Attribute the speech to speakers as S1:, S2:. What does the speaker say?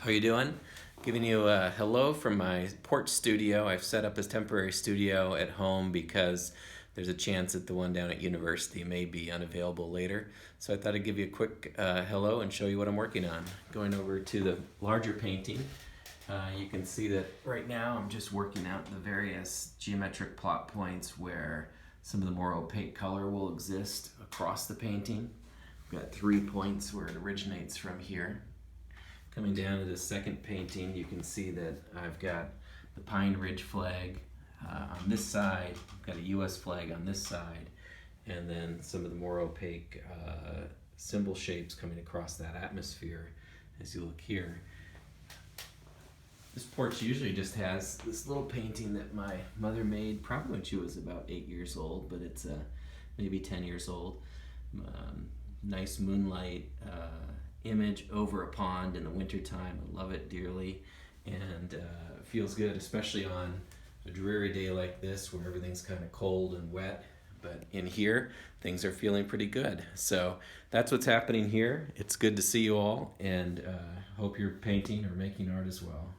S1: How you doing? Giving you a hello from my porch studio. I've set up this temporary studio at home because there's a chance that the one down at university may be unavailable later. So I thought I'd give you a quick hello and show you what I'm working on. Going over to the larger painting, you can see that right now I'm just working out the various geometric plot points where some of the more opaque color will exist across the painting. I've got 3 points where it originates from here. Coming down to the second painting, you can see that I've got the Pine Ridge flag on this side, I've got a US flag on this side, and then some of the more opaque symbol shapes coming across that atmosphere as you look here. This porch usually just has this little painting that my mother made probably when she was about 8 years old, but it's maybe 10 years old. Nice moonlight image over a pond in the wintertime. I love it dearly, and it feels good, especially on a dreary day like this where everything's kind of cold and wet. But in here, things are feeling pretty good. So that's what's happening here. It's good to see you all, and hope you're painting or making art as well.